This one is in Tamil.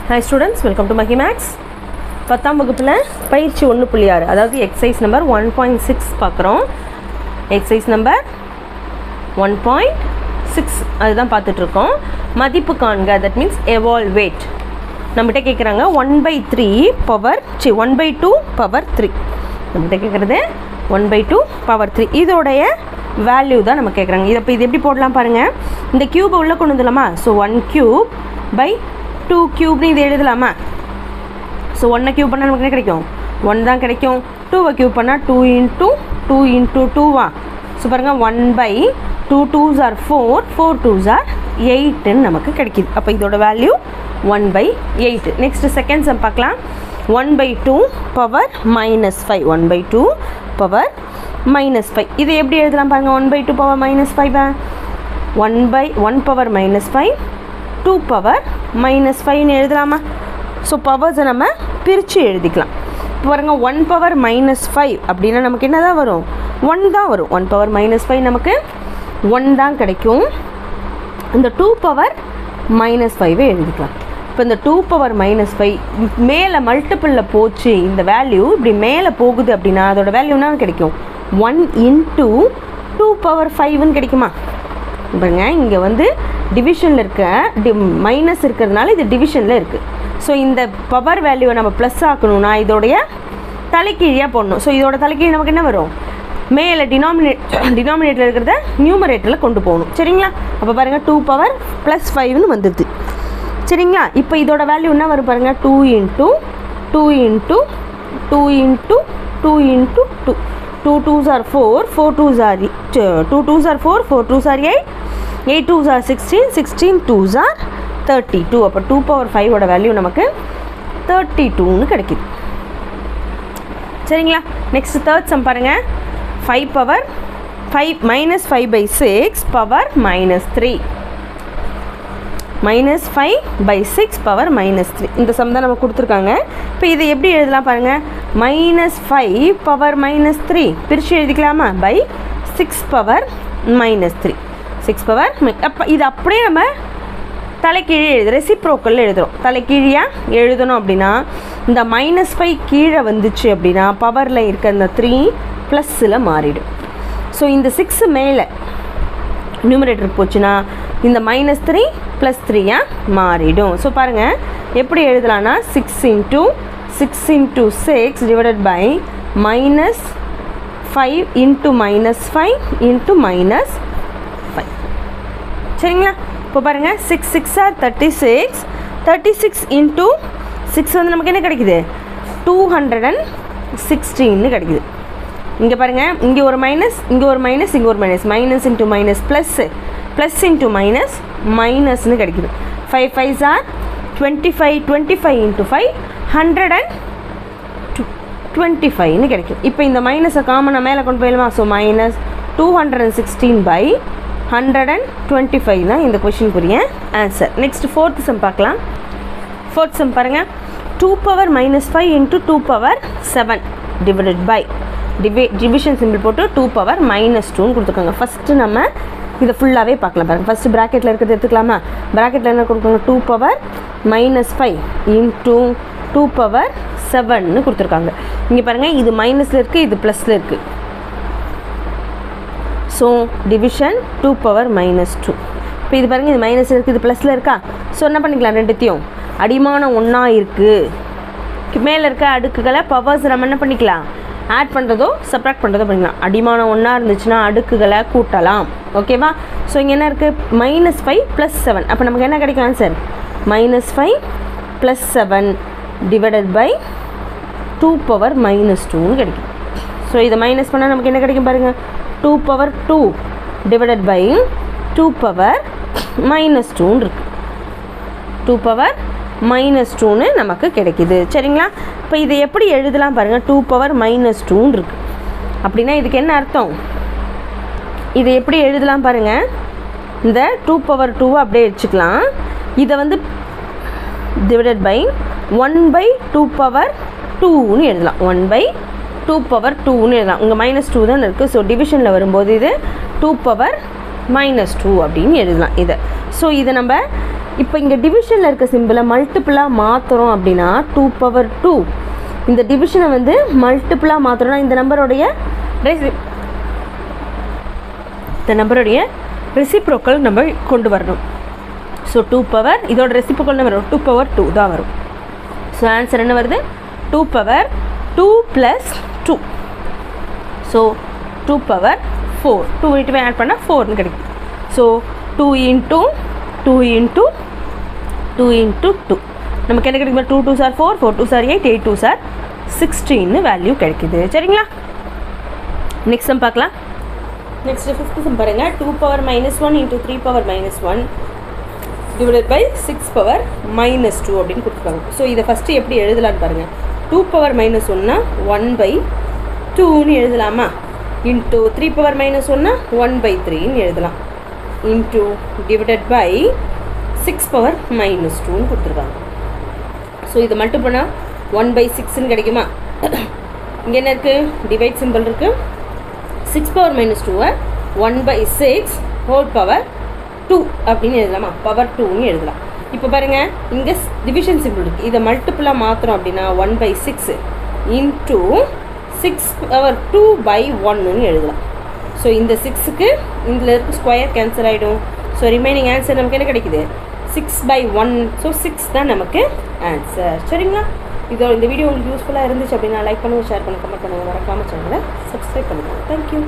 Hi students, welcome to Mahimax. 10ஆம் வகுப்புல பயிற்சி 1.6 அதாவது எக்ஸசைஸ் நம்பர் 1.6 பார்க்குறோம். எக்ஸசைஸ் நம்பர் 1.6 அதுதான் பார்த்துட்டு இருக்கோம். மதிப்பு காண்க, that means evaluate. நம்மகிட்ட கேட்குறாங்க 1/3 பவர் 1/2 பவர் 3. நம்மகிட்ட கேட்குறது 1/2 பவர் 3. இதோடைய வேல்யூ தான் நம்ம கேட்குறாங்க. இதை இப்போ இது எப்படி போடலாம் பாருங்கள். இந்த க்யூபை உள்ளே கொண்டு வந்துடலாமா? ஸோ 1 cube by 2 cube இது எழுதலாமா? ஸோ 1 க்யூப் பண்ணால் நமக்கு என்ன கிடைக்கும்? 1 தான் கிடைக்கும். 2 க்யூப் பண்ணால் 2 into 2 into 2வா? ஸோ பாருங்கள் 1/2 2s are 4 4 2s are 8ன்னு நமக்கு கிடைக்கிது. அப்போ இதோட வேல்யூ 1/8. நெக்ஸ்ட் செகண்ட் சம் பார்க்கலாம். 1/2 பவர் -5 1/2 பவர் -5. இது எப்படி எழுதலாம் பாருங்கள். 1/2 பவர் -5 1 பவர் -5 2 பவர் -5ன்னு எழுதலாமா? ஸோ பவர்ஸை நம்ம பிரித்து எழுதிக்கலாம். இப்போ பாருங்கள் 1 பவர் -5 அப்படின்னா நமக்கு என்ன தான் வரும்? 1 தான் வரும். 1 பவர் -5 நமக்கு 1 தான் கிடைக்கும். இந்த 2 பவர் -5 எழுதிக்கலாம். இப்போ இந்த 2 பவர் -5 மேலே மல்டிப்பிளில் போச்சு. இந்த வேல்யூ இப்படி மேலே போகுது அப்படின்னா அதோட வேல்யூ என்ன கிடைக்கும்? 1 into 2 பவர் 5ன்னு கிடைக்குமா? பாருங்க இங்கே வந்து டிவிஷனில் இருக்க மைனஸ் இருக்கிறதுனால இது டிவிஷனில் இருக்குது. ஸோ இந்த பவர் வேல்யூவை நம்ம ப்ளஸ் ஆக்கணும்னா இதோடைய தலைக்கீழியாக போடணும். ஸோ இதோட தலைக்கீழ் நமக்கு என்ன வரும்? மேலே டினாமினேட்டரில் இருக்கிறத நியூமரேட்டரில் கொண்டு போகணும். சரிங்களா? அப்போ பாருங்கள் 2 பவர் +5ன்னு வந்துடுது. சரிங்களா? இப்போ இதோட வேல்யூ என்ன வரும் பாருங்கள். 2 into 2 into 2 into 2 into 2 2 2s are 4 4 2s are 2 2s are 4 4 2s are 8 8 2s are 16 16 2s are 32. அப்போ 2 பவர் 5ஓட வேல்யூ நமக்கு 32ன்னு கிடைக்குது. சரிங்களா? நெக்ஸ்ட் தேர்ட் சம் பாருங்கள். 5 பவர் 5 -5/6 பவர் -3 -5/6 பவர் -3. இந்த சம் தான் நம்ம கொடுத்துருக்காங்க. இப்போ இதை எப்படி எழுதலாம் பாருங்கள். -5 பவர் -3 பிரித்து எழுதிக்கலாமா? By 6 power -3 6 power. அப்போ இது அப்படியே நம்ம தலைக்கீழே ரெசிப்ரோக்கல் எழுதுகிறோம். தலைக்கீழியாக எழுதணும் அப்படின்னா இந்த -5 கீழே வந்துச்சு அப்படின்னா பவரில் இருக்க இந்த 3 ப்ளஸ்ஸில் மாறிடும். ஸோ இந்த 6 மேலே நியூமரேட்டருக்கு போச்சுன்னா இந்த -3 +3 மாறிடும். ஸோ பாருங்கள் எப்படி எழுதலான்னா 6 into 6 divided by -5 into -5 into -5. சரிங்களா? இப்போ பாருங்கள் 6 6 are 36 36 into 6 வந்து நமக்கு என்ன கிடைக்குது? 216ன்னு கிடைக்குது. இங்கே பாருங்கள் இங்கே ஒரு மைனஸ் இங்கே ஒரு மைனஸ் இங்கே ஒரு minus minus into minus plus into மைனஸ்னு கிடைக்குது. 5 5s are 25 25 into 5 125ன்னு கிடைக்கும். இப்போ இந்த மைனஸை காமனாக மேலே கொண்டு போயிடலாமா? ஸோ -216/125 தான் இந்த கொஷினுக்குரிய ஆன்சர். நெக்ஸ்ட் ஃபோர்த் சம் பார்க்கலாம். ஃபோர்த் சம் பாருங்கள். 2 power -5 into 2 power 7 divided by division simple போட்டு 2 பவர் -2ன்னு கொடுத்துருக்காங்க. ஃபஸ்ட்டு நம்ம இதை ஃபுல்லாகவே பார்க்கலாம் பாருங்கள். ஃபஸ்ட்டு ப்ராக்கெட்டில் இருக்கிறது எடுத்துக்கலாமா? ப்ராக்கெட்டில் என்ன கொடுக்குறாங்க? 2 பவர் -5 into 2 பவர் 7ன்னு கொடுத்துருக்காங்க. இங்கே பாருங்கள் இது மைனஸில் இருக்குது, இது ப்ளஸில் இருக்குது. So division 2 power -2. இப்போ இது பாருங்கள் இது மைனஸில் இருக்குது, இது ப்ளஸில் இருக்கா? ஸோ என்ன பண்ணிக்கலாம்? ரெண்டுத்தையும் அடிமானம் ஒன்றா இருக்குது. மேலே இருக்க அடுக்குகளை பவர்ஸ் நம்ம என்ன பண்ணிக்கலாம்? ஆட் பண்ணுறதோ சப்ராக்ட் பண்ணுறதோ பண்ணிக்கலாம். அடிமானம் ஒன்றா இருந்துச்சுன்னா அடுக்குகளை கூட்டலாம். ஓகேவா? ஸோ இங்கே என்ன இருக்குது? -5 + 7. அப்போ நமக்கு என்ன கிடைக்கும் ஆன்சர்? -5 + 7 டிவைடட் பை 2 பவர் -2ன்னு கிடைக்கும். ஸோ இதை மைனஸ் பண்ணால் நமக்கு என்ன கிடைக்கும் பாருங்கள். 2 பவர் 2 டிவைடட் பை 2 பவர் -2ன்னு இருக்குது. 2 பவர் -2ன்னு நமக்கு கிடைக்கிது. சரிங்களா? இப்போ இதை எப்படி எழுதலாம் பாருங்கள். 2 பவர் -2ன்னு இருக்குது அப்படின்னா இதுக்கு என்ன அர்த்தம்? இதை எப்படி எழுதலாம் பாருங்கள். இந்த 2 பவர் 2 அப்படியே வச்சுக்கலாம். இதை வந்து டிவைடட் பை 1/2 பவர் 2ன்னு எழுதலாம். 1/2 பவர் 2ன்னு எழுதலாம். இங்கே -2 தான் இருக்குது. ஸோ டிவிஷனில் வரும்போது இது 2 பவர் -2 அப்படின்னு எழுதலாம் இதை. ஸோ இதை நம்ம இப்போ இங்கே டிவிஷனில் இருக்க சிம்பிளை மல்டிப்புளாக மாற்றுறோம் அப்படின்னா 2 இந்த டிவிஷனை வந்து மல்டிப்புளாக மாற்றுறோம்னா இந்த நம்பருடைய ரெசிப்ரோக்கல் நம்ம கொண்டு வரணும். ஸோ 2 இதோட ரெசிப்ரோக்கல் என்ன வரும்? 2 தான் வரும். ஸோ ஆன்சர் என்ன வருது? 2 + 2. ஸோ 2 × 4 2 வீட்டுமே ஆட் பண்ணால் 4ன்னு கிடைக்கும். ஸோ 2 × 2 × 2 × 2 நமக்கு என்ன கிடைக்கும்? 2 2s are 4 4 2s are 8 8 2s are 16 value கிடைக்குது. சரிங்களா? நெக்ஸ்ட் சம் பார்க்கலாம். நெக்ஸ்ட் 5th சம் பாருங்க. 2 ⁻−1 × 3 ⁻−1 டிவைடட் பை 6 ⁻−2 அப்படின்னு கொடுத்துருக்காங்க. ஸோ இதை ஃபஸ்ட்டு எப்படி எழுதலான்னு பாருங்கள். 2 ⁻−1னா 1/2ன்னு எழுதலாமா? இன்ட்டு 3 ⁻−1னா 1/3ன்னு எழுதலாம். இன்ட்டு டிவைடட் பை 6 ⁻−2ன்னு கொடுத்துருக்காங்க. ஸோ இதை மட்டும் பண்ணால் 1/6ன்னு கிடைக்குமா? இங்கே என்ன இருக்குது? டிவைட் சிம்பிள் இருக்குது. 6 ⁻−2 1/6 ஹோல் பவர் 2 அப்படின்னு எழுதலாமா? பவர் 2ன்னு எழுதலாம். இப்போ பாருங்கள், இங்கே டிவிஷன் சிம்பிள் இருக்குது. இதை மல்டிப்புளாக மாற்றுறோம் அப்படின்னா 1/6 இன்ட்டு 6/2/1ன்னு எழுதலாம். ஸோ இந்த 6க்கு இதில் இருக்க ஸ்கொயர் கேன்சல் ஆகிடும். ஸோ ரிமைனிங் ஆன்சர் நமக்கு என்ன கிடைக்குது? 6/1. ஸோ 6 தான் நமக்கு ஆன்சர். சரிங்களா? இந்த வீடியோ உங்களுக்கு யூஸ்ஃபுல்லாக இருந்துச்சு அப்படின்னா லைக் பண்ணுங்கள், ஷேர் பண்ணுங்கள், கமெண்ட் பண்ணுங்கள், மறக்காமல் சேனலை சப்ஸ்கிரைப் பண்ணுங்கள். தேங்க்யூ.